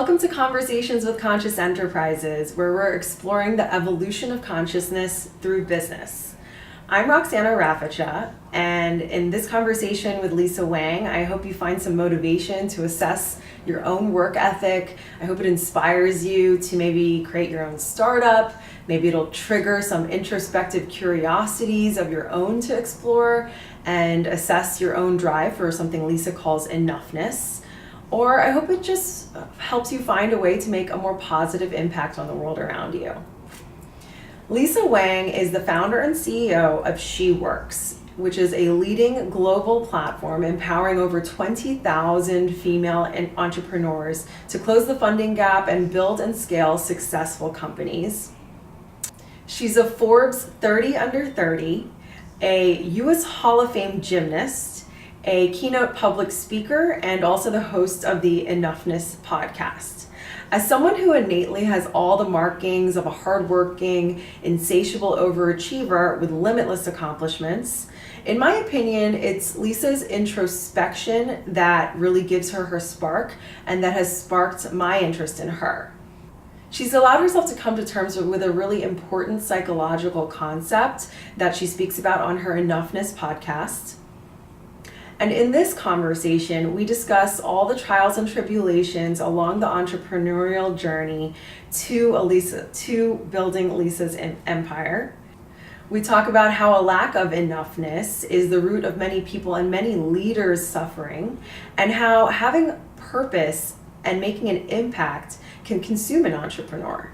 Welcome to Conversations with Conscious.Enterprises, where we're exploring the evolution of consciousness through business. I'm Roxana Rafacha, and in this conversation with Lisa Wang, I hope you find some motivation to assess your own work ethic. I hope it inspires you to maybe create your own startup. Maybe it'll trigger some introspective curiosities of your own to explore and assess your own drive for something Lisa calls enoughness. Or I hope it just helps you find a way to make a more positive impact on the world around you. Lisa Wang is the founder and CEO of SheWorx, which is a leading global platform empowering over 20,000 female entrepreneurs to close the funding gap and build and scale successful companies. She's a Forbes 30 under 30, a US Hall of Fame gymnast, a keynote public speaker, and also the host of the Enoughness podcast. As someone who innately has all the markings of a hardworking, insatiable overachiever with limitless accomplishments, in my opinion, it's Lisa's introspection that really gives her her spark and that has sparked my interest in her. She's allowed herself to come to terms with a really important psychological concept that she speaks about on her Enoughness podcast. And in this conversation, we discuss all the trials and tribulations along the entrepreneurial journey to building Lisa's empire. We talk about how a lack of enoughness is the root of many people and many leaders' suffering, and how having purpose and making an impact can consume an entrepreneur.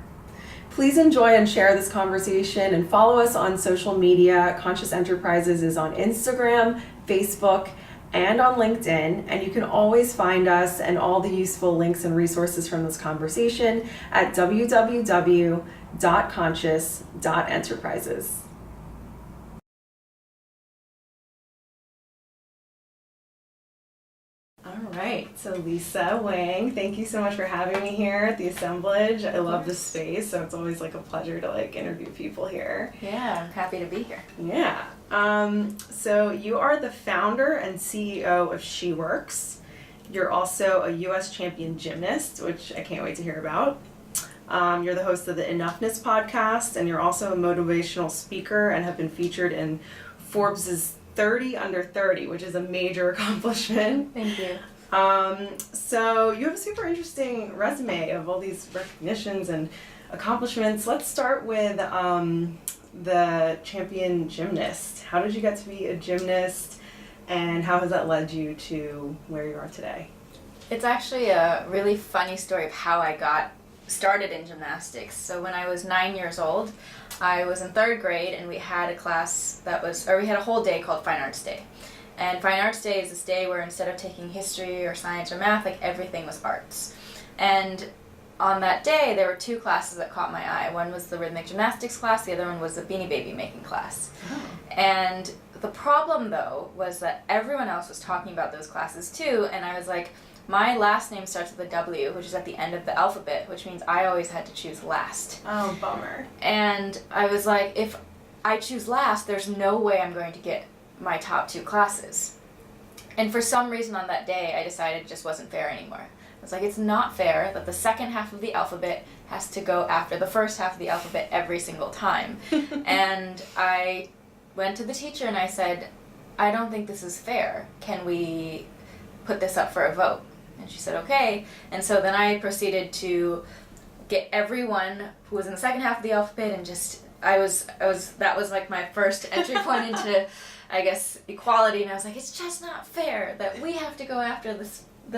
Please enjoy and share this conversation and follow us on social media. Conscious.Enterprises is on Instagram, Facebook, and on LinkedIn, and you can always find us and all the useful links and resources from this conversation at www.conscious.enterprises. All right, so Lisa Wang, thank you so much for having me here at the assemblage. I love this space, so it's always like a pleasure to interview people here. Yeah, I'm happy to be here. Yeah. So you are the founder and CEO of SheWorx. You're also a US champion gymnast, which I can't wait to hear about. You're the host of the Enoughness podcast, and you're also a motivational speaker and have been featured in Forbes' 30 under 30, which is a major accomplishment. Thank you. So you have a super interesting resume of all these recognitions and accomplishments. Let's start with the champion gymnast. How did you get to be a gymnast, and how has that led you to where you are today? It's actually a really funny story of how I got started in gymnastics. So when I was 9 years old, I was in third grade, and we had a class we had a whole day called Fine Arts Day. And Fine Arts Day is this day where instead of taking history or science or math, everything was arts. And on that day, there were two classes that caught my eye. One was the rhythmic gymnastics class, the other one was the Beanie Baby making class. Oh. And the problem, though, was that everyone else was talking about those classes too, and I was like, my last name starts with a W, which is at the end of the alphabet, which means I always had to choose last. Oh, bummer. And I was like, if I choose last, there's no way I'm going to get my top two classes. And for some reason on that day, I decided it just wasn't fair anymore. I was like, it's not fair that the second half of the alphabet has to go after the first half of the alphabet every single time. And I went to the teacher and I said, I don't think this is fair. Can we put this up for a vote? And she said, okay. And so then I proceeded to get everyone who was in the second half of the alphabet, and just, that was like my first entry point into, I guess, equality. And I was like, it's just not fair that we have to go after the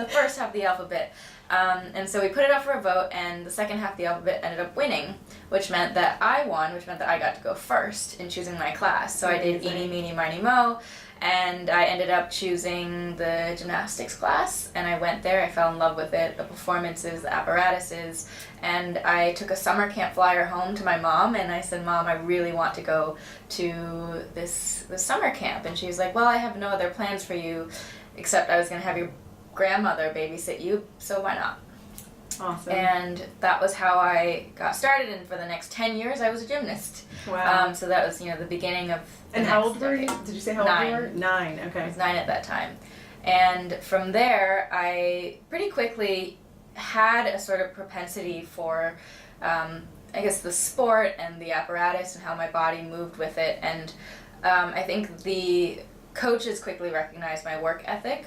first half of the alphabet. And so we put it up for a vote, and the second half of the alphabet ended up winning, which meant that I won, which meant that I got to go first in choosing my class. So I did eeny, meeny, miny, moe, and I ended up choosing the gymnastics class, and I went there. I fell in love with it, the performances, the apparatuses, and I took a summer camp flyer home to my mom, and I said, Mom, I really want to go to this summer camp. And she was like, well, I have no other plans for you, except I was going to have your grandmother babysit you, so why not? Awesome. And that was how I got started, and for the next 10 years I was a gymnast. Wow. So that was, the beginning of the And next how old were you? decade. Did you say how old you were? 9, okay. I was 9 at that time. And from there, I pretty quickly had a sort of propensity for, I guess, the sport and the apparatus and how my body moved with it. And I think the coaches quickly recognized my work ethic.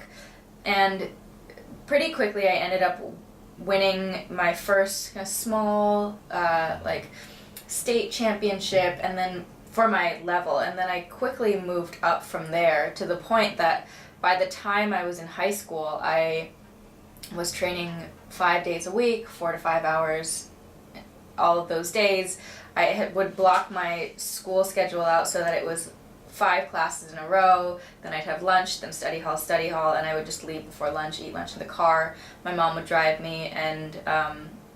And pretty quickly I ended up winning my first kind of small, state championship, and then for my level. And then I quickly moved up from there to the point that by the time I was in high school, I was training 5 days a week, 4 to 5 hours, all of those days. I would block my school schedule out so that it was 5 classes in a row, then I'd have lunch, then study hall, and I would just leave before lunch, eat lunch in the car. My mom would drive me, and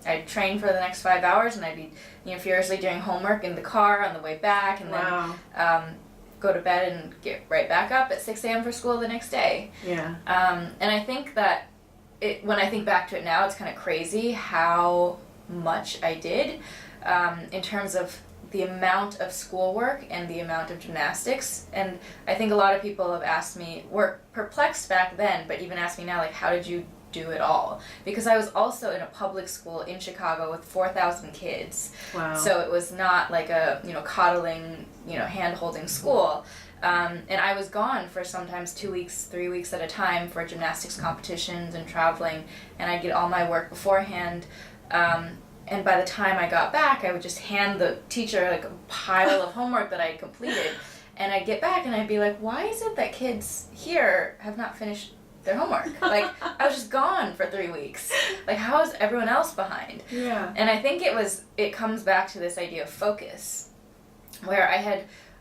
I'd train for the next 5 hours, and I'd be furiously doing homework in the car on the way back, and then go to bed and get right back up at 6 a.m. for school the next day. Yeah. And I think that when I think back to it now, it's kind of crazy how much I did in terms of the amount of schoolwork and the amount of gymnastics. And I think a lot of people have asked me, were perplexed back then, but even asked me now, like, how did you do it all? Because I was also in a public school in Chicago with 4,000 kids. Wow. So it was not like a, coddling, hand-holding school. And I was gone for sometimes 2 weeks, 3 weeks at a time for gymnastics competitions and traveling, and I'd get all my work beforehand. And by the time I got back, I would just hand the teacher like a pile of homework that I had completed. And I'd get back and I'd be like, why is it that kids here have not finished their homework? Like, I was just gone for 3 weeks. Like, how is everyone else behind? Yeah. And I think it comes back to this idea of focus, where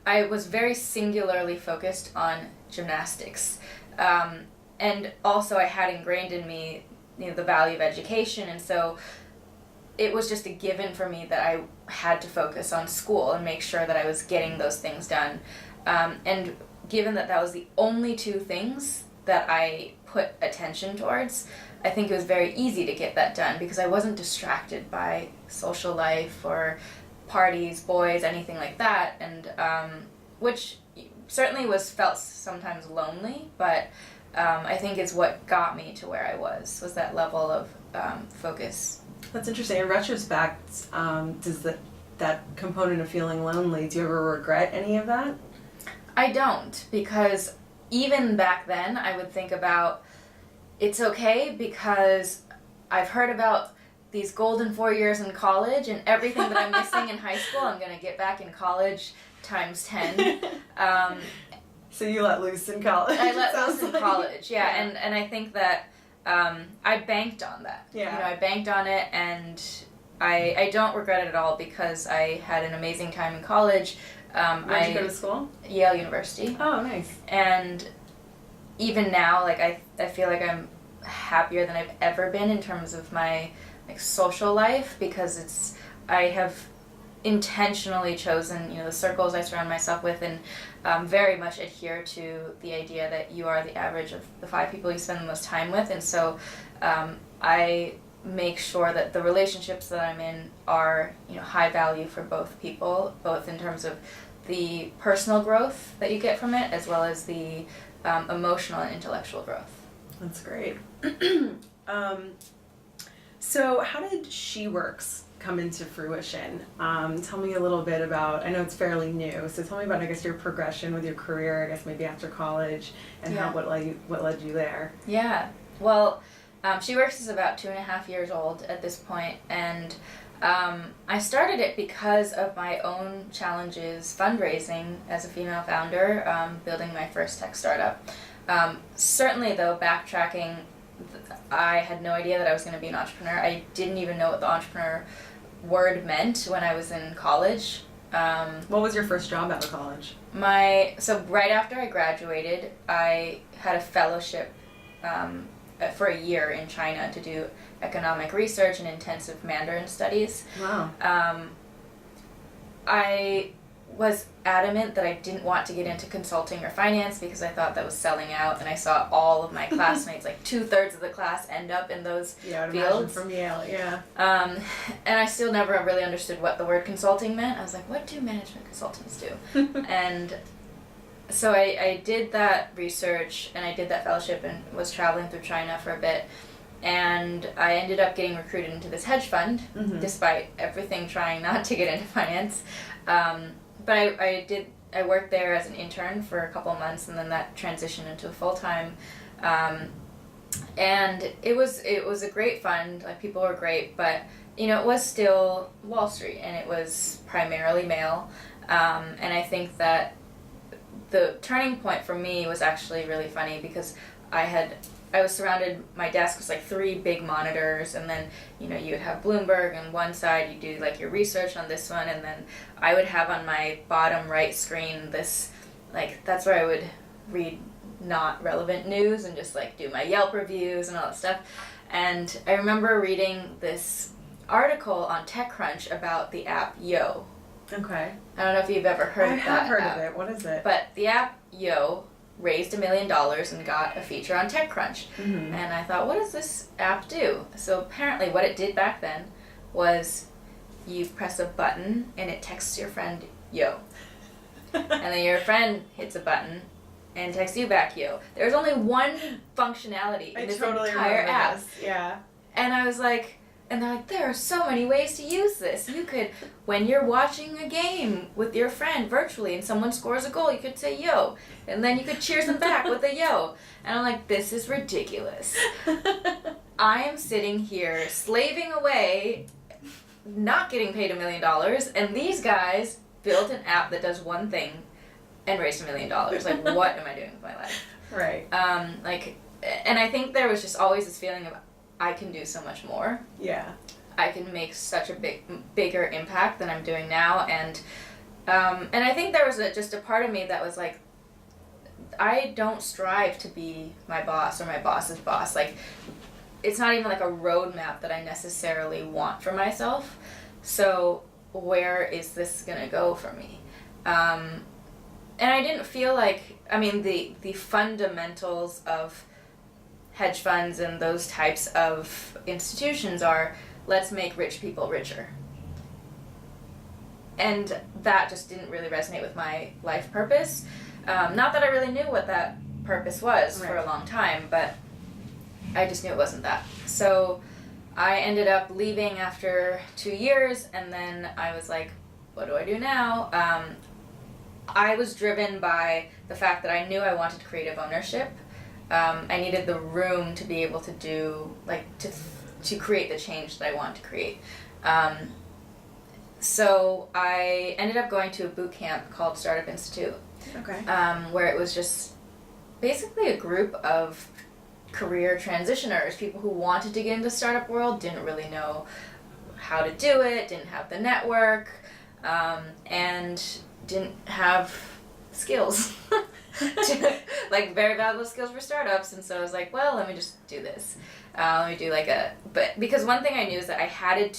I was very singularly focused on gymnastics. And also I had ingrained in me, the value of education, and so it was just a given for me that I had to focus on school and make sure that I was getting those things done. And given that was the only 2 things that I put attention towards, I think it was very easy to get that done because I wasn't distracted by social life or parties, boys, anything like that, and which certainly felt sometimes lonely, but I think is what got me to where I was that level of focus. That's interesting. In retrospect, does that component of feeling lonely, do you ever regret any of that? I don't, because even back then I would think about, it's okay because I've heard about these golden 4 years in college, and everything that I'm missing in high school I'm going to get back in college times 10. So you let loose in college? I let loose in college, yeah. And I think that I banked on that. Yeah. I banked on it, and I don't regret it at all because I had an amazing time in college. Where did you go to school? Yale University. Oh, nice. And even now, like, I feel like I'm happier than I've ever been in terms of my social life, because I have intentionally chosen the circles I surround myself with, and very much adhere to the idea that you are the average of the 5 people you spend the most time with. And so I make sure that the relationships that I'm in are high value for both people, both in terms of the personal growth that you get from it as well as the emotional and intellectual growth. That's great. So how did SheWorx come into fruition? Tell me a little bit about, I know it's fairly new, so tell me about, I guess, your progression with your career, I guess maybe after college, and what led you there. Yeah, well, SheWorx is about 2.5 years old at this point, and I started it because of my own challenges fundraising as a female founder, building my first tech startup. Certainly, though, backtracking, I had no idea that I was going to be an entrepreneur. I didn't even know what the entrepreneur word meant when I was in college. What was your first job out of college? So right after I graduated, I had a fellowship for a year in China to do economic research and intensive Mandarin studies. Wow. I was adamant that I didn't want to get into consulting or finance because I thought that was selling out, and I saw all of my classmates, like 2/3 of the class, end up in those fields. From Yale, yeah. And I still never really understood what the word consulting meant. I was like, what do management consultants do? And so I did that research, and I did that fellowship and was traveling through China for a bit. and I ended up getting recruited into this hedge fund, despite everything trying not to get into finance. But I worked there as an intern for a couple of months, and then that transitioned into a full-time. And it was a great fund. Like, people were great, but it was still Wall Street, and it was primarily male. And I think that the turning point for me was actually really funny, because I was surrounded, my desk was like 3 big monitors, and then, you would have Bloomberg on one side, you do like your research on this one, and then I would have on my bottom right screen this, like, that's where I would read not relevant news and just like do my Yelp reviews and all that stuff. And I remember reading this article on TechCrunch about the app Yo. Okay. I don't know if you've ever heard of that. I have heard app. of it. What is it? But the app Yo raised $1 million and got a feature on TechCrunch. And I thought, what does this app do? So apparently what it did back then was you press a button and it texts your friend Yo. And then your friend hits a button and texts you back Yo. There's only one functionality in this entire app. This. Yeah. And I was like, and they're like, there are so many ways to use this. You could, when you're watching a game with your friend virtually and someone scores a goal, you could say yo. And then you could cheer them back with a yo. And I'm like, this is ridiculous. I am sitting here slaving away, not getting paid $1 million, and these guys built an app that does one thing and raised $1 million. Like, what am I doing with my life? Right. And I think there was just always this feeling of, I can do so much more. Yeah. I can make such a bigger impact than I'm doing now, and I think there was just a part of me that was like, I don't strive to be my boss or my boss's boss. Like, it's not even like a roadmap that I necessarily want for myself. So where is this gonna go for me? And I didn't feel like, I mean, the fundamentals of hedge funds and those types of institutions are, let's make rich people richer. And that just didn't really resonate with my life purpose. Not that I really knew what that purpose was for a long time, but I just knew it wasn't that. So I ended up leaving after 2 years, and then I was like, what do I do now? I was driven by the fact that I knew I wanted creative ownership. I needed the room to be able to do, like, to create the change that I want to create. So I ended up going to a boot camp called Startup Institute. Okay. Where it was just basically a group of career transitioners, people who wanted to get into the startup world, didn't really know how to do it, didn't have the network, and didn't have skills. Like, very valuable skills for startups. And so I was like, well, let me just do this. Let me do like but because one thing I knew is that I had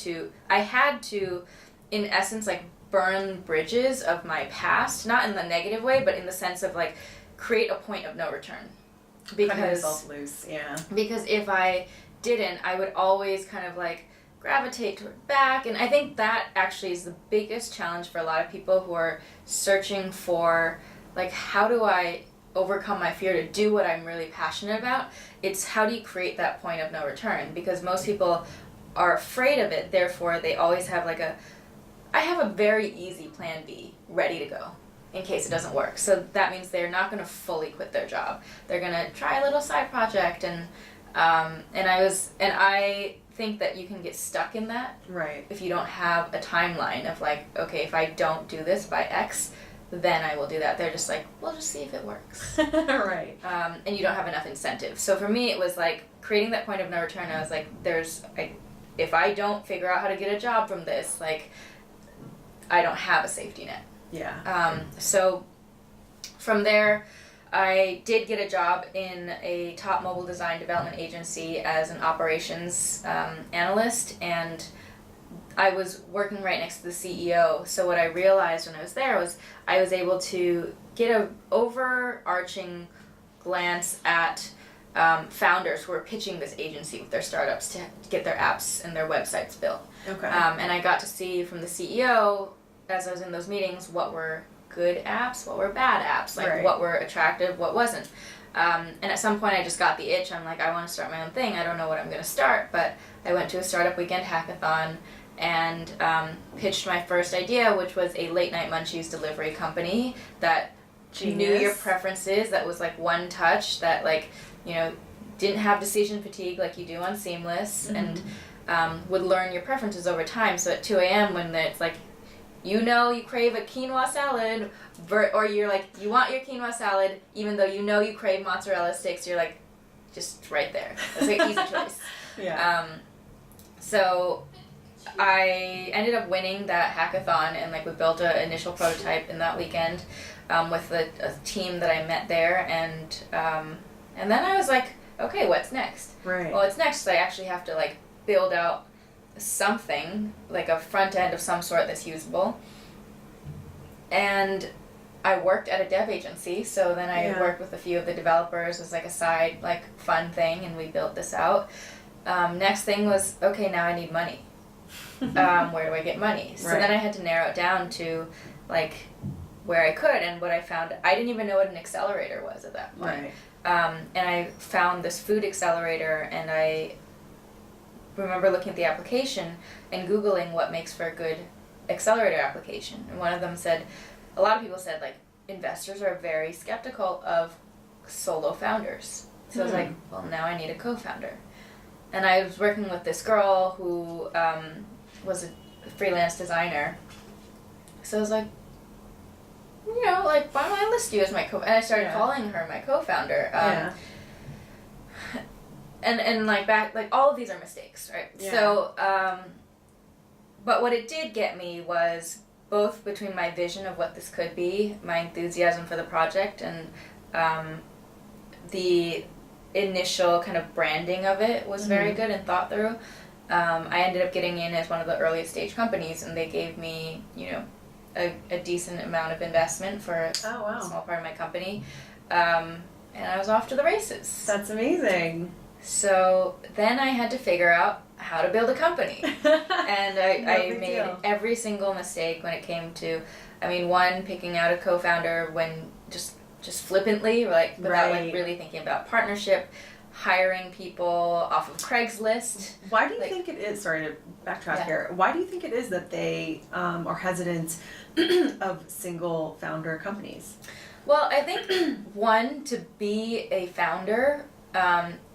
to in essence, like, burn bridges of my past, not in the negative way, but in the sense of, like, create a point of no return. Because cutting yourself loose, yeah. Because if I didn't, I would always kind of like gravitate toward back, and I think that actually is the biggest challenge for a lot of people who are searching for, like, how do I overcome my fear to do what I'm really passionate about. It's how do you create that point of no return, because most people are afraid of it, therefore they always have like I have a very easy plan B ready to go in case it doesn't work. So that means they're not going to fully quit their job. They're going to try a little side project, and I think that you can get stuck in that. Right. If you don't have a timeline of like, okay, if I don't do this by X, then I will do that. They're just like, we'll just see if it works. Right. And you don't have enough incentive. So for me, it was like creating that point of no return. I was like, if I don't figure out how to get a job from this, like, I don't have a safety net. Yeah. So from there, I did get a job in a top mobile design development agency as an operations analyst, and I was working right next to the CEO. So what I realized when I was there was I was able to get an overarching glance at founders who were pitching this agency with their startups to get their apps and their websites built. Okay. And I got to see from the CEO, as I was in those meetings, what were good apps, what were bad apps, like right. what were attractive, what wasn't. And at some point I just got the itch. I'm like, I want to start my own thing. I don't know what I'm going to start, but I went to a startup weekend hackathon and pitched my first idea, which was a late night munchies delivery company that knew your preferences, that was like one touch, that like, you know, didn't have decision fatigue like you do on Seamless, and would learn your preferences over time. So at 2 a.m. when it's like, you know, you crave a quinoa salad, or you're like, you want your quinoa salad, even though you know you crave mozzarella sticks, you're like, just right there. That's like an easy choice. So I ended up winning that hackathon, and like we built an initial prototype in that weekend with a team that I met there, and then I was like, okay, what's next? Right. Well, what's next is I actually have to like build out something, like a front end of some sort that's usable. And I worked at a dev agency, so then I worked with a few of the developers as like a side, like fun thing, and we built this out. Next thing was, okay, now I need money. Where do I get money? So then I had to narrow it down to like where I could, and what I found, I didn't even know what an accelerator was at that point. And I found this food accelerator, and I remember looking at the application and Googling what makes for a good accelerator application. And one of them said, a lot of people said like investors are very skeptical of solo founders. So I was like, well, now I need a co-founder. And I was working with this girl who was a freelance designer. So I was like, you know, like, why don't I list you as my and I started calling her my co-founder. And like back, like all of these are mistakes, right? So, but what it did get me was both between my vision of what this could be, my enthusiasm for the project, and the initial kind of branding of it was very good and thought through. I ended up getting in as one of the earliest stage companies, and they gave me, you know, a decent amount of investment for a small part of my company. And I was off to the races. That's amazing. So then I had to figure out how to build a company. And I made every single mistake when it came to, I mean, one, picking out a co-founder when just flippantly, like without like really thinking about partnership, hiring people off of Craigslist. Why do you think it is, sorry to backtrack here, why do you think it is that they are hesitant of single founder companies? Well, I think one, to be a founder,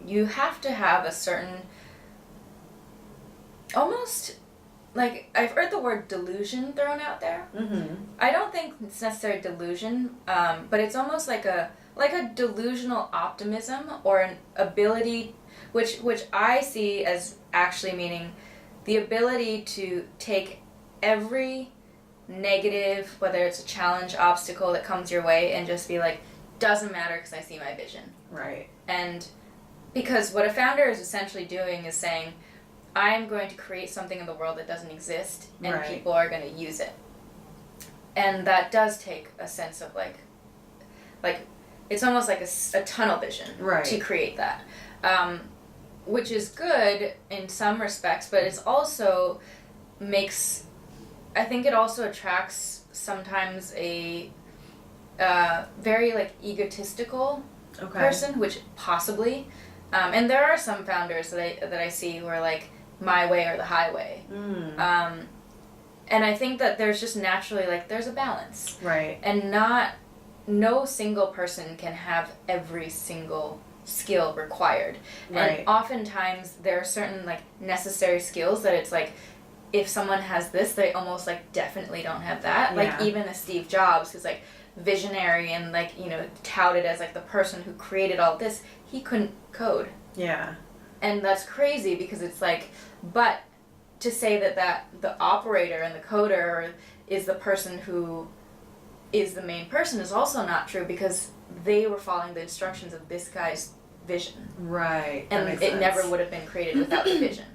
you have to have a certain, almost, like, I've heard the word delusion thrown out there. I don't think it's necessarily delusion, but it's almost like a delusional optimism, or an ability, which I see as actually meaning the ability to take every negative, whether it's a challenge, obstacle that comes your way, and just be like, doesn't matter because I see my vision. Right. And because what a founder is essentially doing is saying, I'm going to create something in the world that doesn't exist, and people are going to use it. And that does take a sense of like it's almost like a tunnel vision to create that, which is good in some respects, but it's also I think it also attracts sometimes a very like egotistical person, which possibly, and there are some founders that I see who are like, my way or the highway. And I think that there's just naturally like there's a balance, and no single person can have every single skill required, and oftentimes there are certain like necessary skills that it's like, if someone has this, they almost like definitely don't have that. Like even a Steve Jobs, who's like visionary and like, you know, touted as like the person who created all this, he couldn't code. And that's crazy, because it's like, but to say that the operator and the coder is the person who is the main person is also not true, because they were following the instructions of this guy's vision. And it never would have been created without the vision.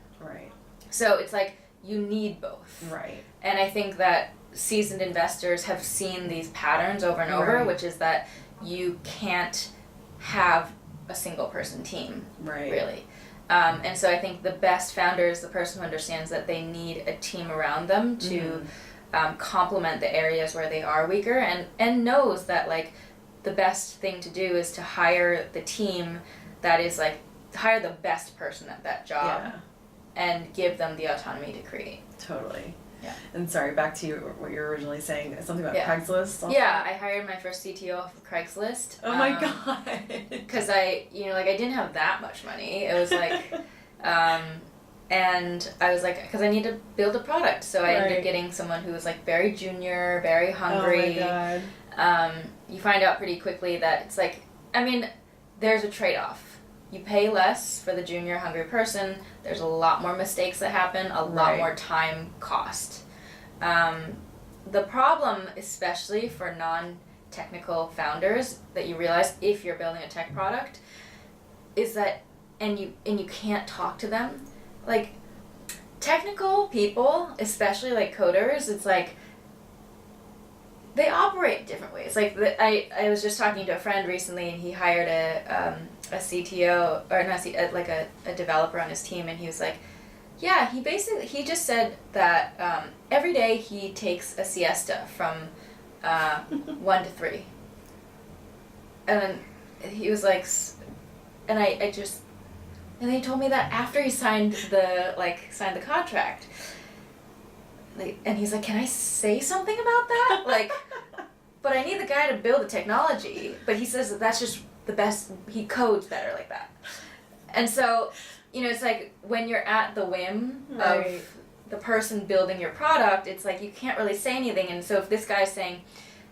So it's like, you need both. And I think that seasoned investors have seen these patterns over and over, which is that you can't have a single person team, really. And so I think the best founder is the person who understands that they need a team around them to complement the areas where they are weaker, and knows that like the best thing to do is to hire the team that is like, hire the best person at that job and give them the autonomy to create. Totally. Yeah. And sorry, back to what you were originally saying, something about Craigslist also? Yeah, I hired my first CTO off of Craigslist. Oh my God. Because I didn't have that much money. It was like, and I was like, because I need to build a product. So I ended up getting someone who was like very junior, very hungry. Oh my God. You find out pretty quickly that it's like, I mean, there's a trade-off. You pay less for the junior hungry person. There's a lot more mistakes that happen, a lot more time cost. The problem, especially for non-technical founders, that you realize if you're building a tech product, is that, and you can't talk to them. Like, technical people, especially like coders, it's like, they operate different ways. Like, I was just talking to a friend recently, and he hired a CTO, or not like a developer on his team, and he was like, yeah, he just said that every day he takes a siesta from 1 to 3. And then he was like, and and he told me that after he signed the contract. Like, and he's like, can I say something about that? Like, but I need the guy to build the technology. But he says that that's just the best, he codes better like that. And so, it's like when you're at the whim of the person building your product, it's like you can't really say anything. And so if this guy's saying,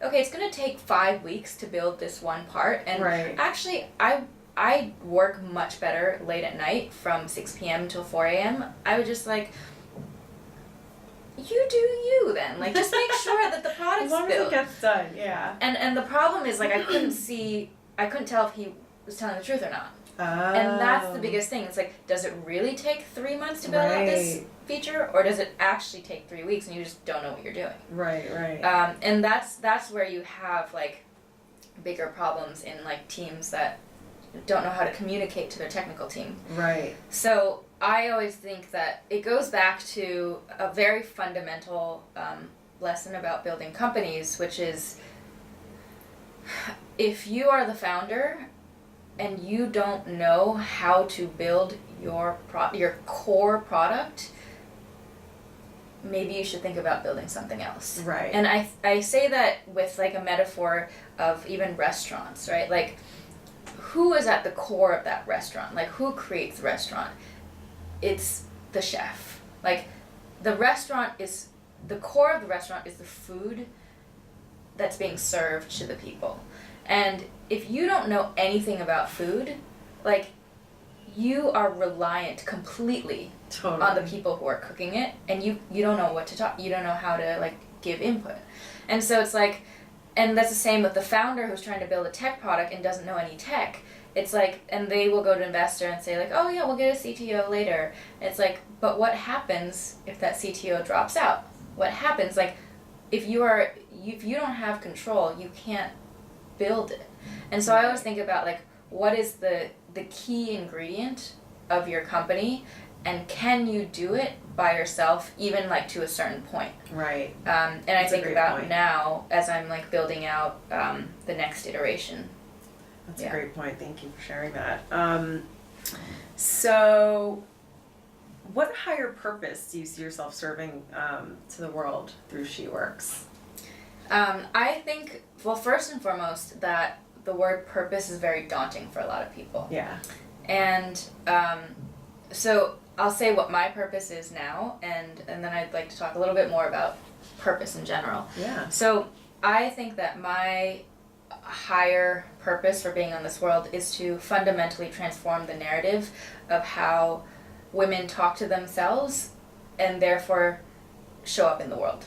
okay, it's going to take 5 weeks to build this one part, and actually I work much better late at night from 6 p.m. till 4 a.m. I would just like, you do you then. Like, just make sure that the product's built. As long as it gets done, yeah. And the problem is, like, I couldn't tell if he was telling the truth or not. Oh. And that's the biggest thing. It's like, does it really take 3 months to build out this feature, or does it actually take 3 weeks and you just don't know what you're doing? Right. And that's where you have, like, bigger problems in, like, teams that don't know how to communicate to their technical team. Right. So I always think that it goes back to a very fundamental lesson about building companies, which is, if you are the founder and you don't know how to build your core product, maybe you should think about building something else. Right. And I say that with like a metaphor of even restaurants, right? Like, who is at the core of that restaurant? Like, who creates the restaurant? It's the chef. Like, the core of the restaurant is the food that's being served to the people. And if you don't know anything about food, like, you are reliant completely on the people who are cooking it, and you don't know what to talk, you don't know how to, like, give input. And so it's like, and that's the same with the founder who's trying to build a tech product and doesn't know any tech. It's like, and they will go to an investor and say like, oh yeah, we'll get a CTO later. It's like, but what happens if that CTO drops out? What happens? Like, if you don't have control, you can't build it. And so I always think about like, what is the key ingredient of your company, and can you do it by yourself, even like to a certain point? Right. And that's I think about point. Now as I'm like building out the next iteration. That's a great point. Thank you for sharing that. So, what higher purpose do you see yourself serving to the world through SheWorx? I think, well, first and foremost, that the word purpose is very daunting for a lot of people. Yeah. And so I'll say what my purpose is now, and then I'd like to talk a little bit more about purpose in general. Yeah. So I think that my higher purpose for being on this world is to fundamentally transform the narrative of how women talk to themselves and therefore show up in the world.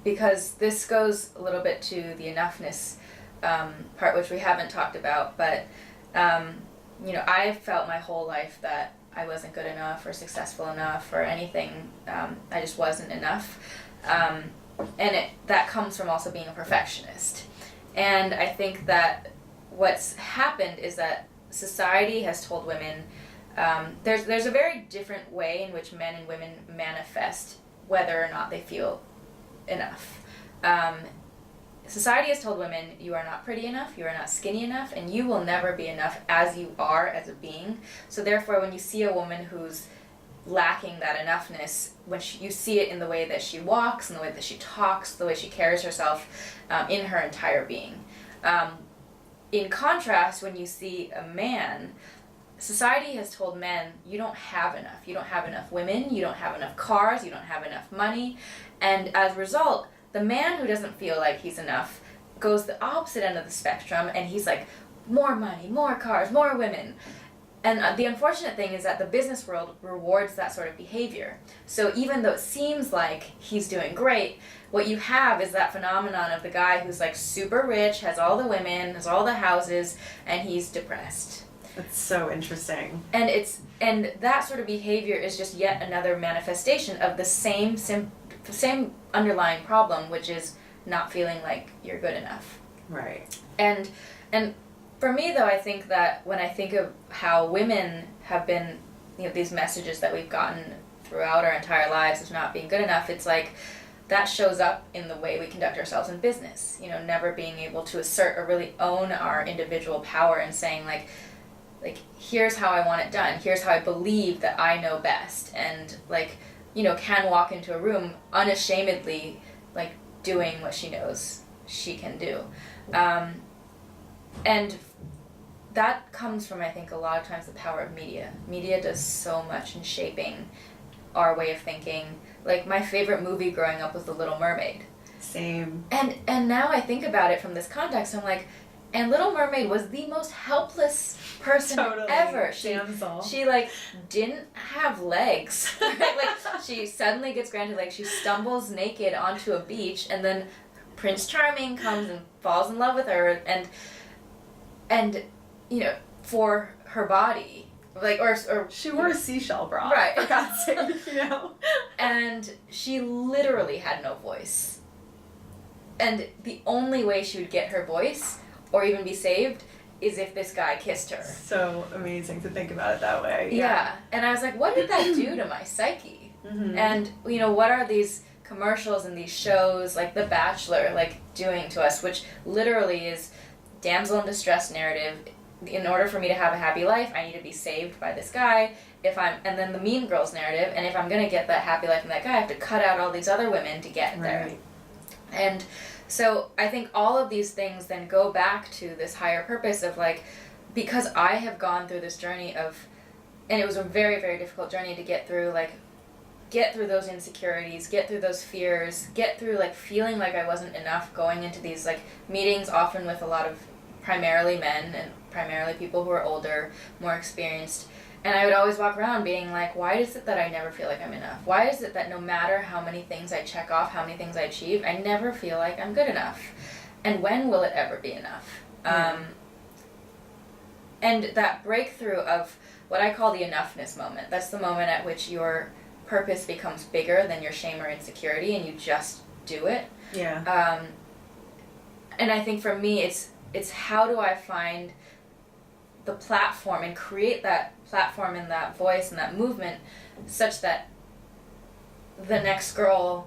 Because this goes a little bit to the enoughness part, which we haven't talked about, but I felt my whole life that I wasn't good enough or successful enough or anything. I just wasn't enough. And that comes from also being a perfectionist. And I think that what's happened is that society has told women, there's a very different way in which men and women manifest whether or not they feel enough. society has told women, you are not pretty enough, you are not skinny enough, and you will never be enough as you are as a being. So therefore, when you see a woman who's lacking that enoughness, you see it in the way that she walks, in the way that she talks, the way she carries herself, in her entire being. In contrast, when you see a man, society has told men, you don't have enough. You don't have enough women, you don't have enough cars, you don't have enough money. And as a result, the man who doesn't feel like he's enough goes the opposite end of the spectrum, and he's like, more money, more cars, more women. And the unfortunate thing is that the business world rewards that sort of behavior. So even though it seems like he's doing great, what you have is that phenomenon of the guy who's like super rich, has all the women, has all the houses, and he's depressed. That's so interesting. And that sort of behavior is just yet another manifestation of the same underlying problem, which is not feeling like you're good enough. Right. And for me, though, I think that when I think of how women have been, these messages that we've gotten throughout our entire lives of not being good enough, it's like that shows up in the way we conduct ourselves in business. Never being able to assert or really own our individual power and saying like here's how I want it done. Here's how I believe that I know best, and can walk into a room unashamedly, doing what she knows she can do. And that comes from, I think, a lot of times the power of media. Media does so much in shaping our way of thinking. My favorite movie growing up was The Little Mermaid. Same. And now I think about it from this context, I'm like, and Little Mermaid was the most helpless person ever. She didn't have legs. She suddenly gets granted legs. She stumbles naked onto a beach, and then Prince Charming comes and falls in love with her, and for her body, or she wore a seashell bra, right? For God's sake, And she literally had no voice, and the only way she would get her voice or even be saved is if this guy kissed her. So amazing to think about it that way. Yeah. And I was like, what did that do to my psyche? Mm-hmm. And what are these commercials and these shows like The Bachelor doing to us, which literally is damsel in distress narrative. In order for me to have a happy life, I need to be saved by this guy. And then the Mean Girls narrative, and if I'm gonna get that happy life from that guy, I have to cut out all these other women to get there. And so I think all of these things then go back to this higher purpose of because I have gone through this journey of, and it was a very, very difficult journey to get through those insecurities, get through those fears, get through feeling like I wasn't enough, going into these meetings often with a lot of primarily men and primarily people who are older, more experienced. And I would always walk around being like, why is it that I never feel like I'm enough? Why is it that no matter how many things I check off, how many things I achieve, I never feel like I'm good enough? And when will it ever be enough? And that breakthrough of what I call the enoughness moment, that's the moment at which your purpose becomes bigger than your shame or insecurity, and you just do it. Yeah. And I think for me, it's how do I find the platform and create that platform and that voice and that movement such that the next girl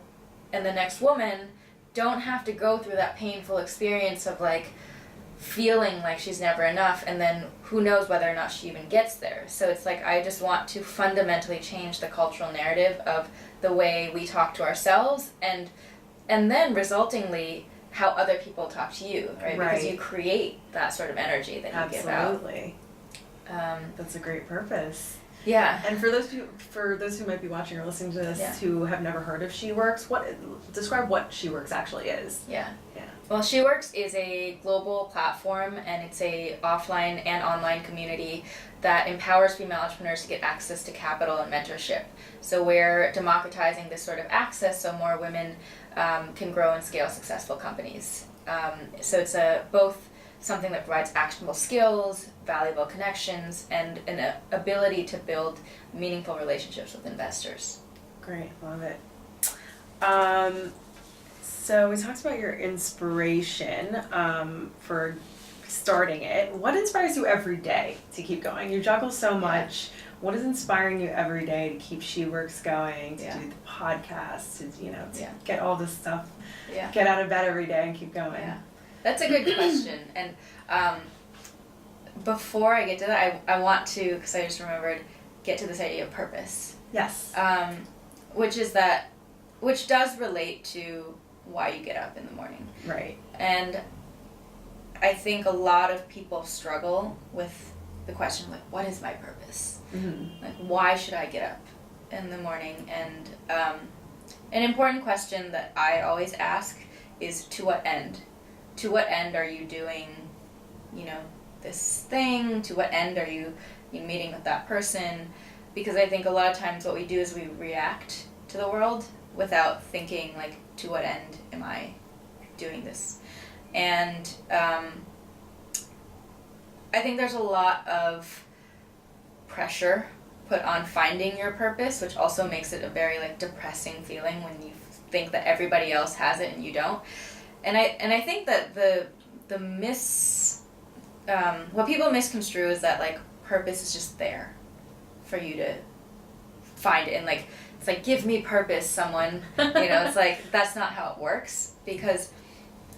and the next woman don't have to go through that painful experience of feeling like she's never enough, and then who knows whether or not she even gets there. So it's I just want to fundamentally change the cultural narrative of the way we talk to ourselves, and then resultingly how other people talk to you, right? Because you create that sort of energy that you give out. Absolutely. That's a great purpose. Yeah. And for those who might be watching or listening to this who have never heard of SheWorx, describe what SheWorx actually is. Yeah. Well, SheWorx is a global platform, and it's a offline and online community that empowers female entrepreneurs to get access to capital and mentorship. So we're democratizing this sort of access so more women can grow and scale successful companies. So it's both something that provides actionable skills, valuable connections, and an ability to build meaningful relationships with investors. Great, love it. So we talked about your inspiration for starting it, what inspires you every day to keep going? You juggle so much. What is inspiring you every day to keep SheWorx going, to do the podcast, to get all this stuff, get out of bed every day and keep going? Yeah, that's a good question. And before I get to that, I want to, because I just remembered, get to this idea of purpose. Yes. Which does relate to why you get up in the morning. Right. And I think a lot of people struggle with the question, like, what is my purpose? Mm-hmm. Like, why should I get up in the morning? And an important question that I always ask is, to what end? To what end are you doing, this thing? To what end are you meeting with that person? Because I think a lot of times what we do is we react to the world without thinking, like, to what end am I doing this? And I think there's a lot of pressure put on finding your purpose, which also makes it a very, like, depressing feeling when you think that everybody else has it and you don't. And I think that what people misconstrue is that, like, purpose is just there for you to find it, and, like, it's like, give me purpose, someone. It's like, that's not how it works, because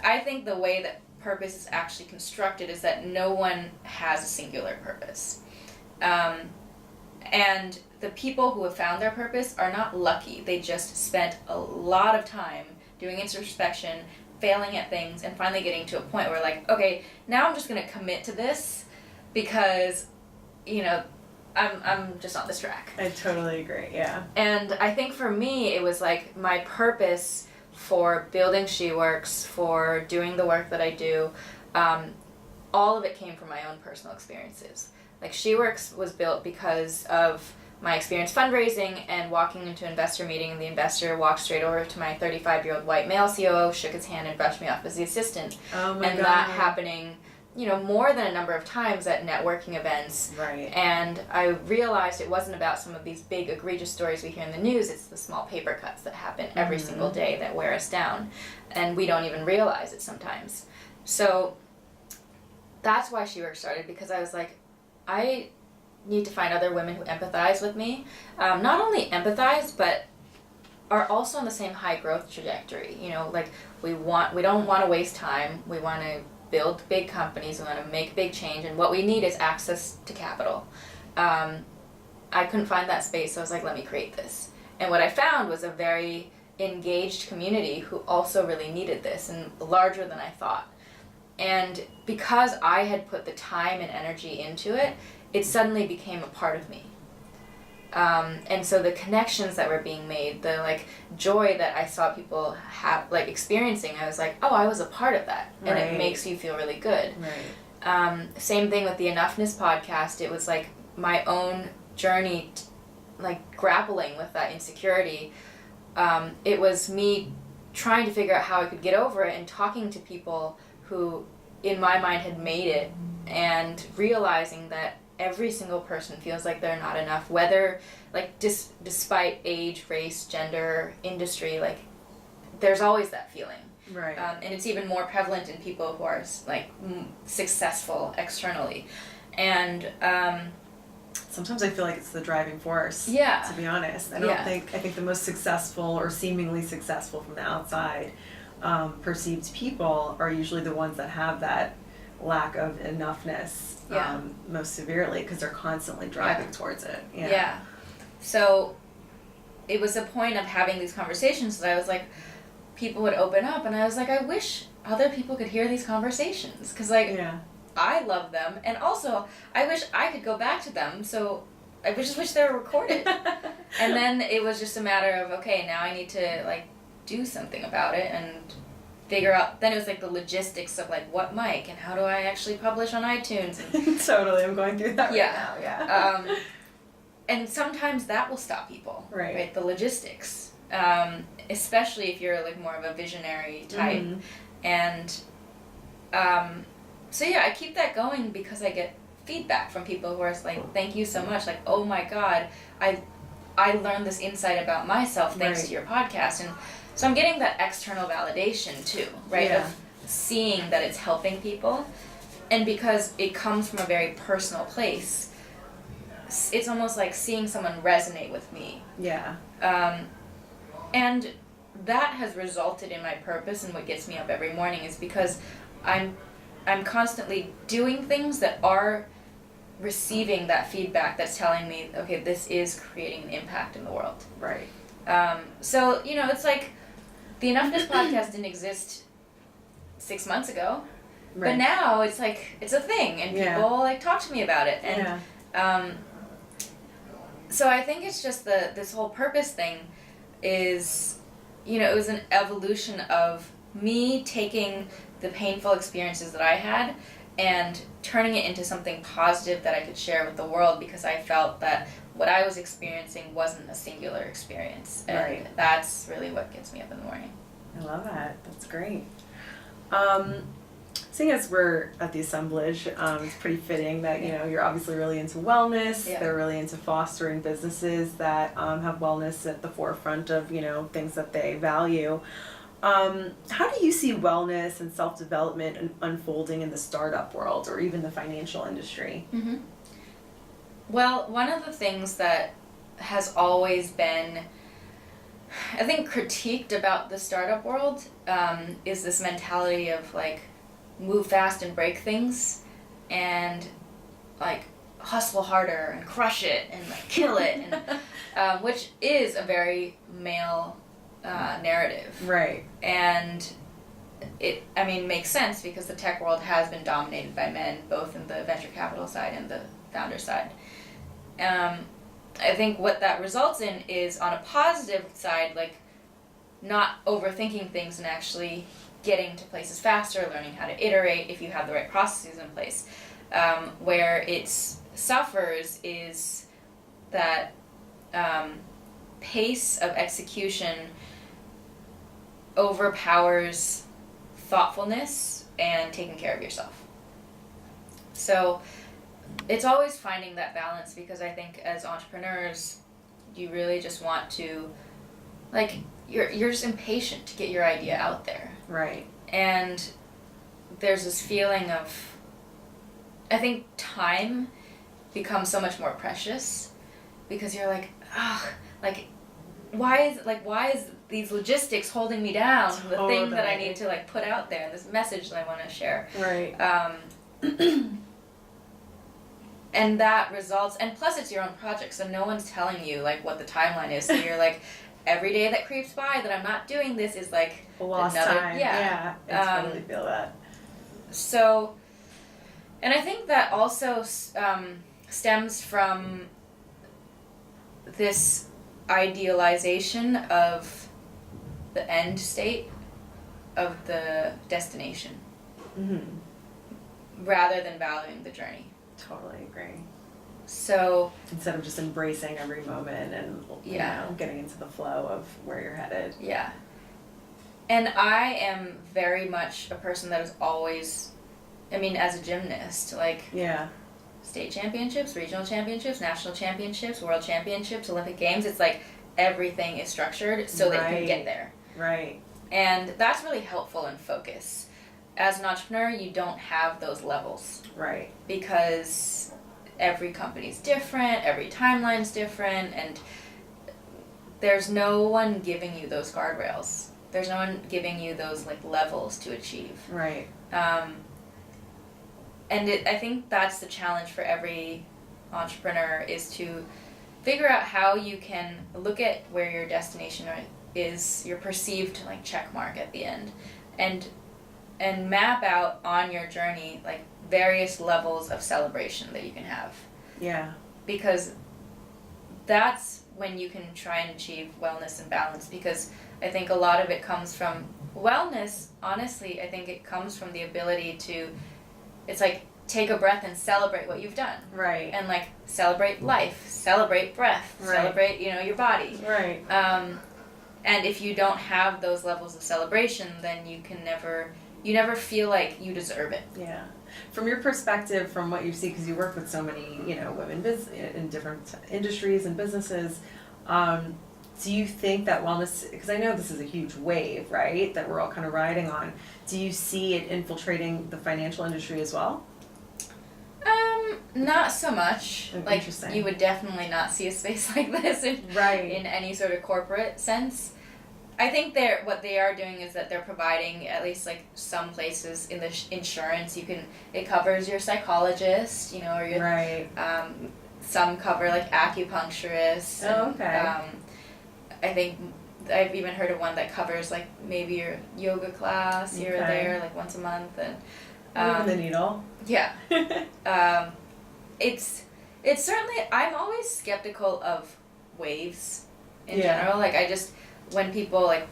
I think the way that purpose is actually constructed is that no one has a singular purpose. And the people who have found their purpose are not lucky. They just spent a lot of time doing introspection, failing at things, and finally getting to a point where, like, okay, now I'm just going to commit to this because, I'm just on this track. I totally agree, yeah. And I think for me, it was like my purpose for building SheWorx, for doing the work that I do, all of it came from my own personal experiences. Like, SheWorx was built because of my experience fundraising and walking into an investor meeting, and the investor walked straight over to my 35-year-old white male COO, shook his hand, and brushed me off as the assistant. Oh my and God. That happening, more than a number of times at networking events. Right. And I realized it wasn't about some of these big egregious stories we hear in the news. It's the small paper cuts that happen every single day that wear us down, and we don't even realize it sometimes. So that's why SheWorx started, because I was like, I need to find other women who empathize with me. Not only empathize, but are also on the same high growth trajectory. Like, we don't want to waste time. We want to build big companies. We want to make big change, and what we need is access to capital. I couldn't find that space, so I was like, let me create this. And what I found was a very engaged community who also really needed this, and larger than I thought. And because I had put the time and energy into it, it suddenly became a part of me. And so the connections that were being made, the, like, joy that I saw people have, like, experiencing, I was like, oh, I was a part of that. And Right. it makes you feel really good. Right. Same thing with the Enoughness podcast. It was like my own journey, like, grappling with that insecurity. It was me trying to figure out how I could get over it, and talking to people who, in my mind, had made it, and realizing that every single person feels like they're not enough, whether, like, despite age, race, gender, industry, like, there's always that feeling. Right. And it's even more prevalent in people who are, like, successful externally. And sometimes I feel like it's the driving force. Yeah. To be honest, I think the most successful, or seemingly successful from the outside, perceived people are usually the ones that have that lack of enoughness most severely, because they're constantly driving towards it. Yeah. So it was a point of having these conversations that I was like, people would open up, and I was like, I wish other people could hear these conversations, because, like, I love them, and also I wish I could go back to them, so I just wish they were recorded. And then it was just a matter of, okay, now I need to, like, do something about it and figure out. Then it was like the logistics of, like, what mic and how do I actually publish on iTunes. And, totally, I'm going through that right now. Yeah. And sometimes that will stop people. Right. The logistics, especially if you're, like, more of a visionary type. Mm-hmm. And so yeah, I keep that going because I get feedback from people who are like, thank you so much. Like, oh my God, I learned this insight about myself thanks to your podcast. And so I'm getting that external validation too, right? Yeah. Of seeing that it's helping people. and because it comes from a very personal place, it's almost like seeing someone resonate with me. Yeah. And that has resulted in my purpose, and what gets me up every morning is because I'm constantly doing things that are receiving that feedback that's telling me, okay, this is creating an impact in the world. Right. So, you know, it's like the Enoughness podcast didn't exist 6 months ago, Right. but now it's like, it's a thing, and people like talk to me about it. And so I think it's just this whole purpose thing is, you know, it was an evolution of me taking the painful experiences that I had and turning it into something positive that I could share with the world, because I felt that what I was experiencing wasn't a singular experience. And that's really what gets me up in the morning. I love that. That's great. Seeing as we're at the assemblage, it's pretty fitting that, you know, you're obviously really into wellness. Yeah. They're really into fostering businesses that have wellness at the forefront of, you know, things that they value. How do you see wellness and self-development unfolding in the startup world or even the financial industry? Mm-hmm. Well, one of the things that has always been, I think, critiqued about the startup world is this mentality of like move fast and break things, and like hustle harder and crush it and like kill it, and which is a very male narrative. Right. And it, I mean, makes sense because the tech world has been dominated by men, both in the venture capital side and the founder side. I think what that results in is, on a positive side, like not overthinking things and actually getting to places faster, learning how to iterate if you have the right processes in place. Where it suffers is that pace of execution overpowers thoughtfulness and taking care of yourself. So it's always finding that balance, because I think as entrepreneurs, you really just want to, like, you're just impatient to get your idea out there. Right. And there's this feeling of, I think time becomes so much more precious, because you're like, like, why is these logistics holding me down from the thing that I need to like put out there, this message that I want to share. Right. And that results, and plus it's your own project, so no one's telling you like what the timeline is. So you're like, every day that creeps by that I'm not doing this is like a lost another time. Yeah. I totally feel that. So, and I think that also stems from this idealization of the end state of the destination, rather than valuing the journey. Totally agree. So instead of just embracing every moment and you know, getting into the flow of where you're headed. Yeah. And I am very much a person that is always, I mean, as a gymnast, like state championships, regional championships, national championships, world championships, Olympic Games, it's like everything is structured so that you can get there. Right. And that's really helpful in focus. As an entrepreneur, you don't have those levels. Right. Because every company's different, every timeline's different, and there's no one giving you those guardrails. There's no one giving you those like levels to achieve. Right. And I think that's the challenge for every entrepreneur, is to figure out how you can look at where your destination is, your perceived like check mark at the end, and map out on your journey like various levels of celebration that you can have. Yeah. Because that's when you can try and achieve wellness and balance, because I think a lot of it comes from wellness. Honestly, I think it comes from the ability to, it's like, take a breath and celebrate what you've done. Right. And like celebrate life, celebrate breath, celebrate, you know, your body. Right. And if you don't have those levels of celebration, then you never feel like you deserve it. Yeah. From your perspective, from what you see, because you work with so many, you know, women in different industries and businesses, do you think that wellness, because I know this is a huge wave, right, that we're all kind of riding on, do you see it infiltrating the financial industry as well? Not so much. Oh, Like, interesting. you would definitely not see a space like this in any sort of corporate sense. I think what they are doing is that they're providing, at least like some places in the insurance, it covers your psychologist, you know, or your, some cover like acupuncturists. Oh, okay. I think I've even heard of one that covers like maybe your yoga class here or there, like once a month, and moving the needle. Yeah. It's certainly, I'm always skeptical of waves in general. Like, when people, like,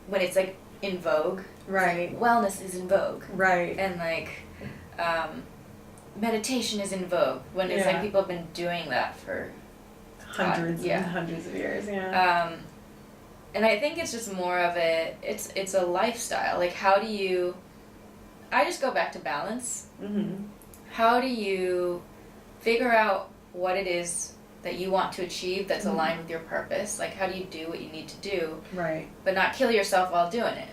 when it's, like, in vogue. Right. Like, wellness is in vogue. Right. And, like, meditation is in vogue. When it's, like, people have been doing that for hundreds and hundreds of years, and I think it's just more of it's a lifestyle. Like, how do you, I just go back to balance. Mm-hmm. How do you figure out what it is that you want to achieve that's aligned with your purpose? Like, how do you do what you need to do, but not kill yourself while doing it?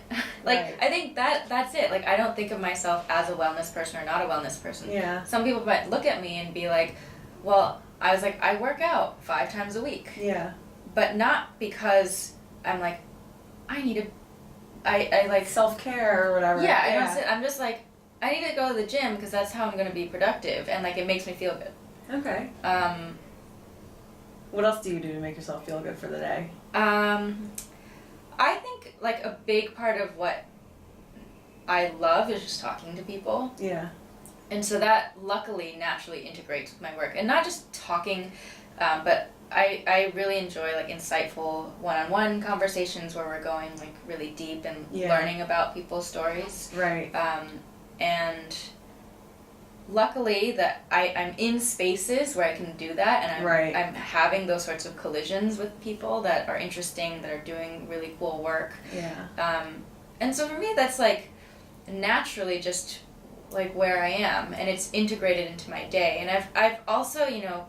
I think that's it. Like, I don't think of myself as a wellness person or not a wellness person. Yeah. Some people might look at me and be like, well, I was like, I work out 5 times a week. Yeah. But not because I'm like, I like self-care or whatever. Yeah, I'm just like, I need to go to the gym because that's how I'm going to be productive, and like it makes me feel good. Okay. What else do you do to make yourself feel good for the day? I think like a big part of what I love is just talking to people. Yeah. And so that luckily naturally integrates with my work, and not just talking, but I really enjoy like insightful one-on-one conversations where we're going like really deep and learning about people's stories. Right. And luckily that I'm in spaces where I can do that, and I'm having those sorts of collisions with people that are interesting, that are doing really cool work. Yeah. And so for me that's like naturally just like where I am, and it's integrated into my day. And I've also, you know,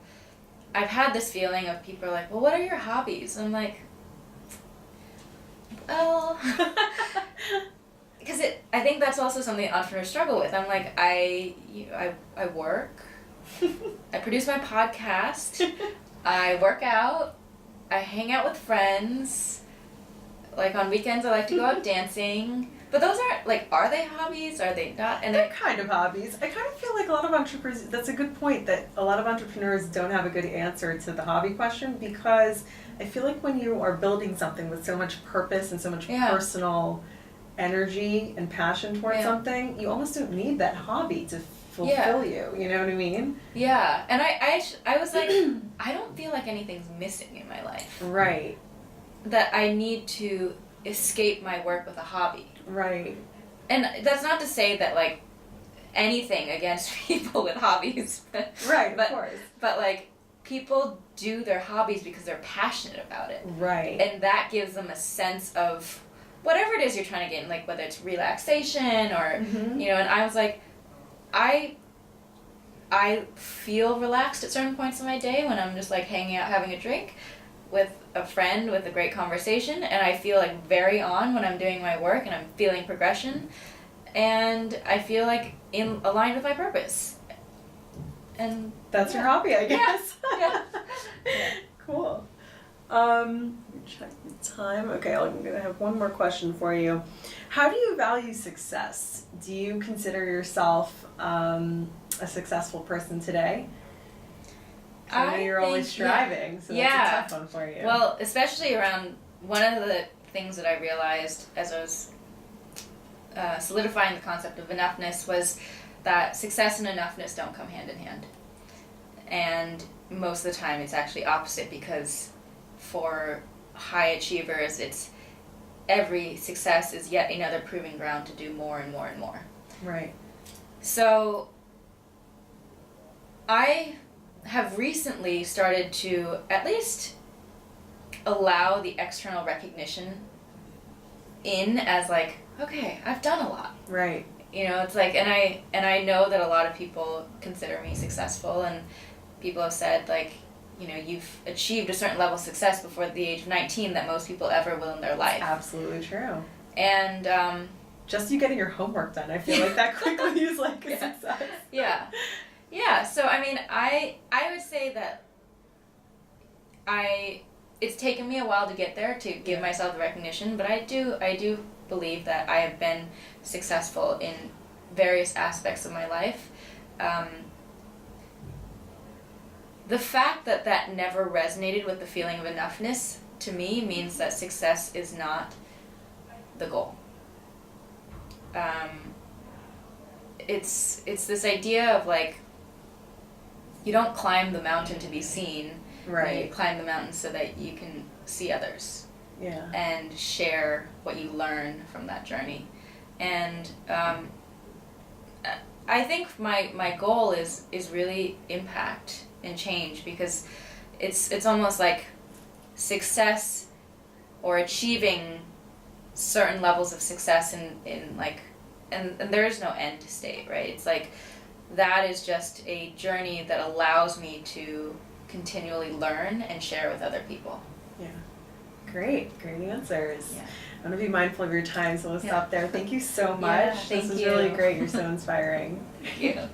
I've had this feeling of people are like, well, what are your hobbies? And I'm like, well, because I think that's also something entrepreneurs struggle with. I'm like, I work, I produce my podcast, I work out, I hang out with friends, like on weekends I like to go out dancing. But those aren't, like, are they hobbies? Are they not? And they're kind of hobbies. I kind of feel like a lot of entrepreneurs, that's a good point, that a lot of entrepreneurs don't have a good answer to the hobby question, because I feel like when you are building something with so much purpose and so much personal energy and passion towards something, you almost don't need that hobby to fulfill you. You know what I mean? Yeah. And I was like, I don't feel like anything's missing in my life. Right. That I need to escape my work with a hobby. Right. And that's not to say that, like, anything against people with hobbies. Right, of course. But, like, people do their hobbies because they're passionate about it. Right. And that gives them a sense of whatever it is you're trying to get, like, whether it's relaxation or, you know, and I was like, I feel relaxed at certain points in my day when I'm just, like, hanging out, having a drink with a friend with a great conversation, and I feel like very on when I'm doing my work and I'm feeling progression, and I feel like aligned with my purpose. And that's your hobby, I guess. Yeah. Cool. Check the time. Okay, I'm gonna have one more question for you. How do you value success? Do you consider yourself a successful person today? I know you're always striving, so that's a tough one for you. Well, especially around one of the things that I realized as I was solidifying the concept of enoughness was that success and enoughness don't come hand in hand. And most of the time it's actually opposite, because for high achievers, it's every success is yet another proving ground to do more and more and more. Right. So I have recently started to at least allow the external recognition in as like, okay, I've done a lot. Right. You know, it's like, and I know that a lot of people consider me successful, and people have said, like, you know, you've achieved a certain level of success before the age of 19 that most people ever will in their life. That's absolutely true. And just you getting your homework done, I feel like that quickly is like a success. Yeah. Yeah, so I mean, I would say that it's taken me a while to get there, to give myself the recognition, but I do believe that I have been successful in various aspects of my life. The fact that that never resonated with the feeling of enoughness, to me, means that success is not the goal. It's this idea of like, you don't climb the mountain to be seen. Right. You climb the mountain so that you can see others. Yeah. And share what you learn from that journey. And I think my goal is really impact and change, because it's almost like success or achieving certain levels of success in like, and there is no end state, right? It's like, that is just a journey that allows me to continually learn and share with other people. Yeah. Great answers. Yeah. I want to be mindful of your time, so we'll stop there. Thank you so much. Yeah, thank This was you. really great. You're so inspiring. Thank you.